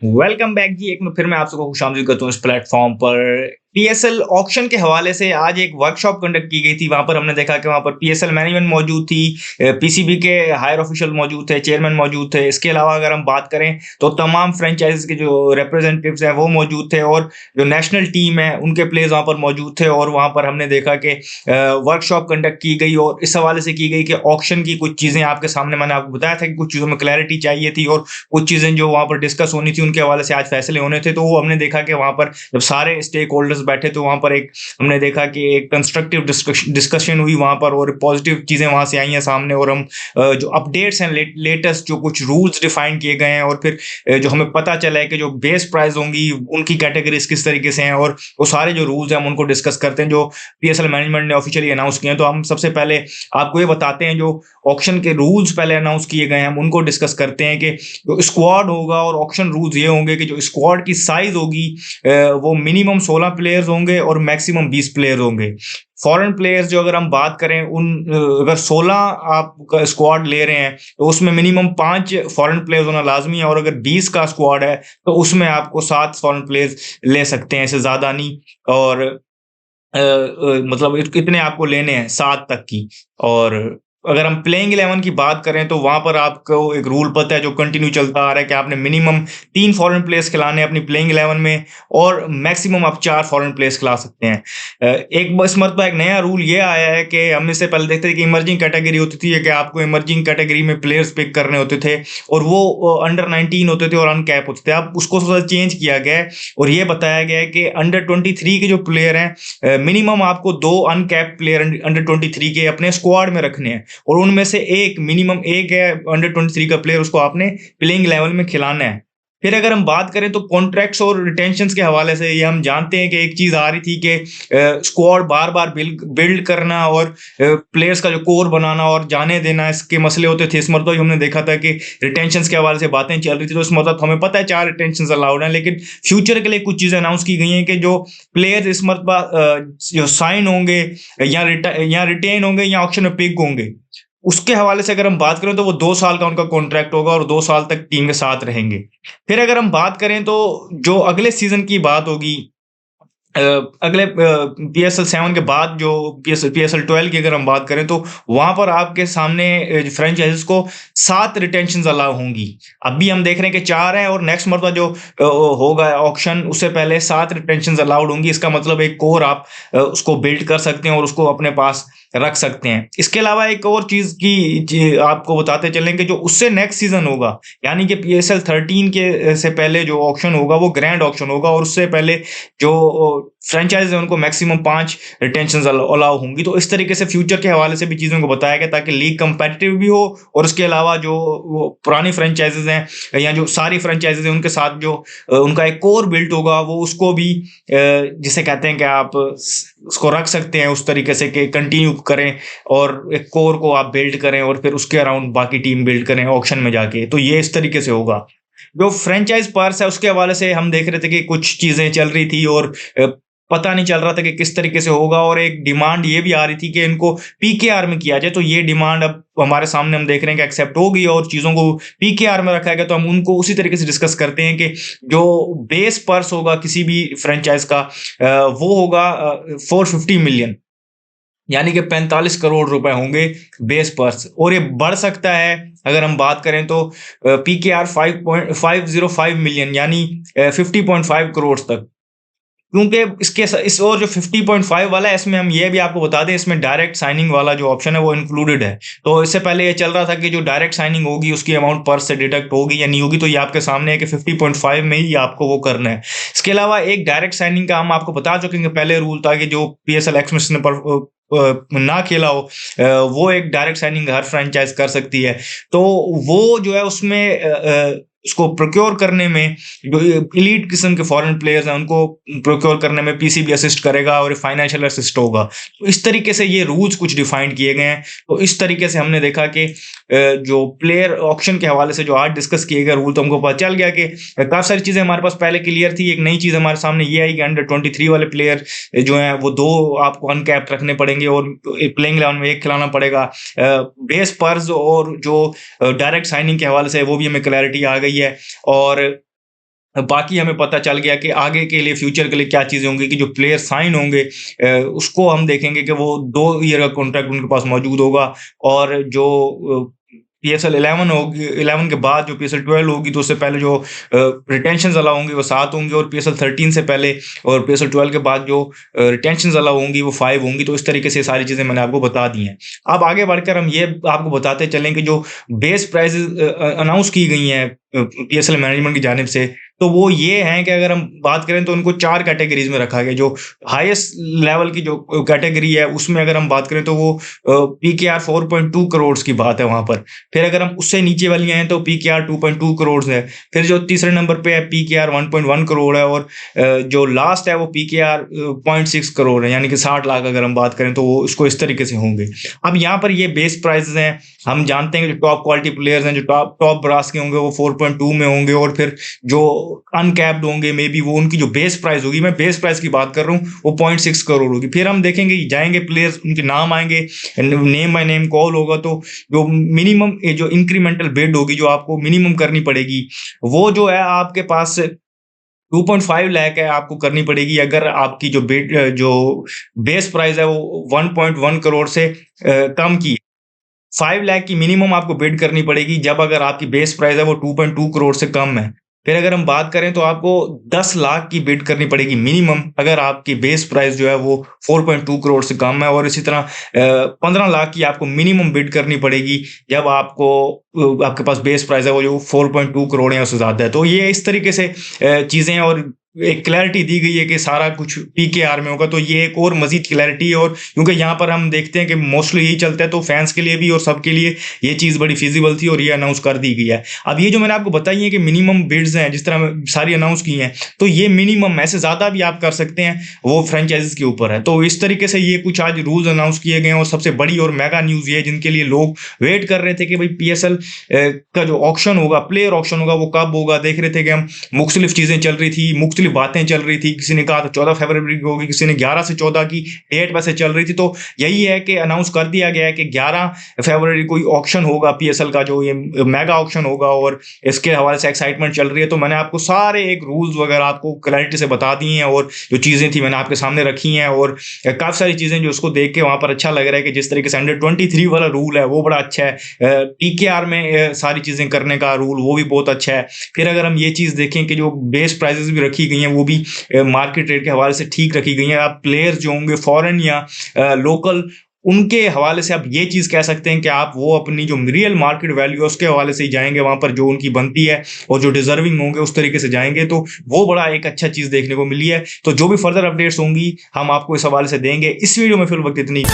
Welcome back जी। एक बार फिर मैं आप सबको खुशामदीद करता हूँ इस प्लेटफॉर्म पर। पीएसएल ऑक्शन के हवाले से आज एक वर्कशॉप कंडक्ट की गई थी। वहां पर हमने देखा कि वहां पर पीएसएल मैनेजमेंट मौजूद थी, पीसीबी के हायर ऑफिशियल मौजूद थे, चेयरमैन मौजूद थे। इसके अलावा अगर हम बात करें तो तमाम फ्रेंचाइज के जो रिप्रेजेंटेटिव्स हैं वो मौजूद थे, और जो नेशनल टीम है उनके प्लेयर्स वहां पर मौजूद थे। और वहां पर हमने देखा कि वर्कशॉप कंडक्ट की गई, और इस हवाले से की गई कि ऑक्शन की कुछ चीजें आपके सामने, मैंने आपको बताया था कि कुछ चीजों में क्लैरिटी चाहिए थी, और कुछ चीजें जो वहां पर डिस्कस होनी थी उनके हवाले से आज फैसले होने थे। तो वो हमने देखा कि वहां पर जब सारे स्टेक होल्डर्स बैठे तो वहां पर एक हमने देखा कि एक कंस्ट्रक्टिव डिस्कशन हुई वहां पर, और पॉजिटिव चीजें वहां से आई हैं सामने। और हम जो अपडेट्स हैं, लेटेस्ट जो कुछ रूल्स डिफाइन किए गए हैं, और फिर जो हमें पता चला है कि जो बेस प्राइस होंगी उनकी कैटेगरीज किस तरीके से हैं, और वो सारे जो रूल्स हैं हम उनको डिस्कस करते हैं जो पीएसएल मैनेजमेंट ने ऑफिशियली अनाउंस किए हैं। तो हम सबसे पहले आपको ये बताते हैं जो ऑक्शन के रूल्स पहले अनाउंस किए गए हैं, हम उनको डिस्कस करते हैं कि जो स्क्वाड होगा, और ऑक्शन रूल्स ये होंगे कि जो स्क्वाड की साइज होगी वो मिनिमम 16 प्लेयर्स होंगे और मैक्सिमम 20 प्लेयर होंगे। फॉरेन प्लेयर्स जो अगर हम बात करें अगर 16 आप स्क्वाड ले रहे हैं तो उसमें मिनिमम 5 फॉरेन प्लेयर्स होना लाजमी है, और अगर 20 का स्क्वाड है तो उसमें आपको 7 फॉरेन प्लेयर्स ले सकते हैं, इससे ज्यादा नहीं। और मतलब इतने आपको लेने हैं 7 तक की। और अगर हम प्लेइंग 11 की बात करें तो वहां पर आपको एक रूल पता है जो कंटिन्यू चलता आ रहा है कि आपने मिनिमम 3 फॉरेन प्लेयर्स खिलाने हैं अपनी प्लेइंग 11 में, और मैक्सिमम आप 4 फॉरेन प्लेयर्स खिला सकते हैं। इस मरतबा एक नया रूल ये आया है कि हम इससे पहले देखते थे कि इमर्जिंग कैटेगरी होती थी कि आपको इमर्जिंग कैटेगरी में प्लेयर्स पिक करने होते थे, और वो अंडर 19 होते थे और अनकैप होते थे। अब उसको थोड़ा चेंज किया गया है, और ये बताया गया है कि अंडर 23 के जो प्लेयर हैं, मिनिमम आपको 2 अनकैप प्लेयर अंडर 23 के अपने स्क्वाड में रखने हैं, और उनमें से एक मिनिमम एक है अंडर 23 का प्लेयर, उसको आपने प्लेइंग लेवल में खिलाना है। फिर अगर हम बात करें तो कॉन्ट्रैक्ट्स और रिटेंशंस के हवाले से ये हम जानते हैं कि एक चीज आ रही थी कि स्क्वाड बार बार बिल्ड करना, और प्लेयर्स का जो कोर बनाना और जाने देना, इसके मसले होते थे। इस मरतबा हमने देखा था कि रिटेंशंस के हवाले से बातें चल रही थी, तो इस मरतबा हमें पता है 4 रिटेंशंस अलाउड हैं, लेकिन फ्यूचर के लिए कुछ चीजें अनाउंस की गई हैं कि जो प्लेयर्स इस मरतबा जो साइन होंगे या रिटेन होंगे या ऑक्शन में पिक होंगे, उसके हवाले से अगर हम बात करें तो वो 2 साल का उनका कॉन्ट्रैक्ट होगा, और 2 साल तक टीम के साथ रहेंगे। फिर अगर हम बात करें तो जो अगले सीजन की बात होगी, अ, अगले पीएसएल 7 के बाद जो पीएसएल 12 की अगर हम बात करें तो वहां पर आपके सामने फ्रेंचाइजीज को 7 रिटेंशन अलाउ होंगी। अभी हम देख रहे हैं कि 4 है, और नेक्स्ट मरतबा जो होगा ऑक्शन उससे पहले 7 रिटेंशन अलाउड होंगी। इसका मतलब एक कोर आप उसको बिल्ड कर सकते हैं और उसको अपने पास रख सकते हैं। इसके अलावा एक और चीज की आपको बताते चलें कि जो उससे नेक्स्ट सीजन होगा, यानी कि पीएसएल 13 के से पहले जो ऑक्शन होगा वो ग्रैंड ऑक्शन होगा, और उससे पहले जो फ्रेंचाइज है उनको मैक्सिमम 5 रिटेंशन अलाउ होंगी। तो इस तरीके से फ्यूचर के हवाले से भी चीज़ों को बताया गया ताकि लीग कंपेटिटिव भी हो, और उसके अलावा जो वो पुरानी फ्रेंचाइजेज हैं या जो सारी फ्रेंचाइजेज हैं उनके साथ जो उनका एक कोर बिल्ट होगा वो उसको भी जिसे कहते हैं कि आप उसको रख सकते हैं उस तरीके से कि कंटिन्यू करें, और एक कोर को आप बिल्ड करें और फिर उसके अराउंड बाकी टीम बिल्ड करें ऑक्शन में जाके। तो ये इस तरीके से होगा। जो फ्रेंचाइज पर्स है उसके हवाले से हम देख रहे थे कि कुछ चीजें चल रही थी, और पता नहीं चल रहा था कि किस तरीके से होगा, और एक डिमांड ये भी आ रही थी कि इनको पीकेआर में किया जाए। तो ये डिमांड अब हमारे सामने हम देख रहे हैं कि एक्सेप्ट हो गई, और चीजों को पीकेआर में रखा गया। तो हम उनको उसी तरीके से डिस्कस करते हैं कि जो बेस पर्स होगा किसी भी फ्रेंचाइज का वो होगा 450 मिलियन, यानी कि 45 करोड़ रुपए होंगे बेस पर्स, और ये बढ़ सकता है अगर हम बात करें तो पीकेआर 5.505 मिलियन यानी 50.5 करोड़ तक। क्योंकि इसके इस और जो 50.5 वाला है इसमें हम ये भी आपको बता दें, इसमें डायरेक्ट साइनिंग वाला जो ऑप्शन है वो इंक्लूडेड है। तो इससे पहले ये चल रहा था कि जो डायरेक्ट साइनिंग होगी उसकी अमाउंट पर्स से डिडक्ट होगी या नहीं होगी, तो ये आपके सामने है कि 50.5 में ही आपको वो करना है। इसके अलावा एक डायरेक्ट साइनिंग का हम आपको बता चुके हैं, पहले रूल था कि जो पीएसएल एक्स ने ना खेला हो वो एक डायरेक्ट साइनिंग हर फ्रेंचाइज कर सकती है। तो वो जो है उसमें उसको प्रोक्योर करने में जो एलीट किस्म के फॉरेन प्लेयर्स हैं उनको प्रोक्योर करने में पीसीबी असिस्ट करेगा और फाइनेंशियल असिस्ट होगा। तो इस तरीके से ये रूल्स कुछ डिफाइंड किए गए हैं। तो इस तरीके से हमने देखा कि जो प्लेयर ऑक्शन के हवाले से जो आज डिस्कस किए गए रूल, तो हमको पता चल गया कि काफी सारी चीजें हमारे पास पहले क्लियर थी। एक नई चीज हमारे सामने ये आई कि अंडर 23 वाले प्लेयर जो हैं वो 2 आपको अनकैप्ड रखने पड़ेंगे, और प्लेइंग 11 में 1 खिलाना पड़ेगा। बेस पर्स और जो डायरेक्ट साइनिंग के हवाले से वो भी हमें क्लैरिटी आ गई है। और बाकी हमें पता चल गया कि आगे के लिए फ्यूचर के लिए क्या चीज़ें होंगी कि जो प्लेयर साइन होंगे उसको हम देखेंगे कि वो 2 ईयर का कॉन्ट्रैक्ट उनके पास मौजूद होगा और जो पीएसएल 11 होगी 11 के बाद जो पीएसएल 12 होगी तो उससे पहले जो रिटेंशंस अलाउ होंगी वो 7 होंगी और पीएसएल 13 से पहले और पीएसएल 12 के बाद जो रिटेंशंस अलाउ होंगी वो 5 होंगी। तो इस तरीके से सारी चीज़ें मैंने आपको बता दी हैं। अब आगे बढ़कर हम ये आपको बताते चलें कि जो बेस प्राइसेज़ अनाउंस की गई हैं पीएसएल मैनेजमेंट की जानिब से, तो वो ये हैं कि अगर हम बात करें तो उनको 4 कैटेगरीज़ में रखा गया। जो हाईएस्ट लेवल की जो कैटेगरी है उसमें अगर हम बात करें तो वो पीकेआर 4.2 करोड़ की बात है वहाँ पर। फिर अगर हम उससे नीचे वाली हैं तो पीकेआर 2.2 करोड़ है। फिर जो तीसरे नंबर पे है पीकेआर 1.1 करोड़ है और जो लास्ट है वो पीकेआर 0.6 करोड़ है, यानी कि 60 लाख अगर हम बात करें तो वो इसको इस तरीके से होंगे। अब यहाँ पर ये बेस प्राइसेज़ हैं। हम जानते हैं कि जो टॉप क्वालिटी प्लेयर्स हैं, जो टॉप ब्रास के होंगे वो 4.2 में होंगे और फिर जो अनकैप्ड होंगे मे बी वो उनकी जो बेस प्राइस होगी, मैं बेस प्राइस की बात कर रहा हूँ, वो 0.6 करोड़ होगी। फिर हम देखेंगे जाएंगे प्लेयर्स, उनके नाम आएंगे, नेम बाय नेम कॉल होगा तो जो मिनिमम जो इंक्रीमेंटल बिड होगी जो आपको मिनिमम करनी पड़ेगी वो जो है आपके पास 2.5 लाख है आपको करनी पड़ेगी। अगर आपकी जो बिड जो बेस प्राइस है वो 1.1 करोड़ से कम की 5 लाख की मिनिमम आपको बिड करनी पड़ेगी जब अगर आपकी बेस प्राइस है वो 2.2 करोड़ से कम है। फिर अगर हम बात करें तो आपको 10 लाख की बिड करनी पड़ेगी मिनिमम अगर आपकी बेस प्राइस जो है वो 4.2 करोड़ से कम है और इसी तरह 15 लाख की आपको मिनिमम बिड करनी पड़ेगी जब आपको आपके पास बेस प्राइस है वो जो 4.2 करोड़ है उससे ज़्यादा है। तो ये इस तरीके से चीज़ें और एक क्लैरिटी दी गई है कि सारा कुछ पीकेआर में होगा, तो ये एक और मज़ीद क्लैरिटी है। और क्योंकि यहाँ पर हम देखते हैं कि मोस्टली यही चलता है तो फैंस के लिए भी और सबके लिए ये चीज़ बड़ी फिजिबल थी और ये अनाउंस कर दी गई है। अब ये जो मैंने आपको बताई है कि मिनिमम बिड्स हैं जिस तरह सारी अनाउंस की हैं, तो ये मिनिमम ऐसे ज़्यादा भी आप कर सकते हैं, वो फ्रेंचाइजीज के ऊपर है। तो इस तरीके से ये कुछ आज रूल्स अनाउंस किए गए हैं और सबसे बड़ी और मेगा न्यूज़ ये जिनके लिए लोग वेट कर रहे थे कि भाई पीएसएल का जो ऑक्शन होगा, प्लेयर ऑक्शन होगा, वो कब होगा। देख रहे थे कि हम मुख्तलिफ चीज़ें चल रही थी, मुख्तलिफ बातें चल रही थी। किसी ने कहा था 14 फरवरी को होगी, किसी ने 11 से 14 की डेट वैसे चल रही थी। तो यही है कि अनाउंस कर दिया गया है कि 11 फरवरी को ऑक्शन होगा पीएसएल का, जो ये मेगा ऑक्शन होगा और इसके हवाले से एक्साइटमेंट चल रही है। तो मैंने आपको सारे एक रूल्स वगैरह आपको क्लैरिटी से बता दिए हैं और जो चीज़ें थी मैंने आपके सामने रखी हैं और काफ़ी सारी चीज़ें जो उसको देख के वहाँ पर अच्छा लग रहा है कि जिस तरीके से अंडर 23 वाला रूल है वो बड़ा अच्छा है। पीकेआर में सारी चीज़ें करने का रूल वो भी बहुत अच्छा है। फिर अगर हम ये चीज़ देखें कि जो बेस प्राइजेस भी रखी गई हैं वो भी मार्केट रेट के हवाले से ठीक रखी गई हैं। आप प्लेयर्स जो होंगे फॉरेन या लोकल, उनके हवाले से आप ये चीज़ कह सकते हैं कि आप वो अपनी जो रियल मार्केट वैल्यू है उसके हवाले से ही जाएंगे, वहाँ पर जो उनकी बनती है और जो डिजर्विंग होंगे उस तरीके से जाएंगे। तो वो बड़ा एक अच्छा चीज़ देखने को मिली है। तो जो भी फर्दर अपडेट्स होंगी हम आपको इस हवाले से देंगे। इस वीडियो में फिर वक्त इतनी।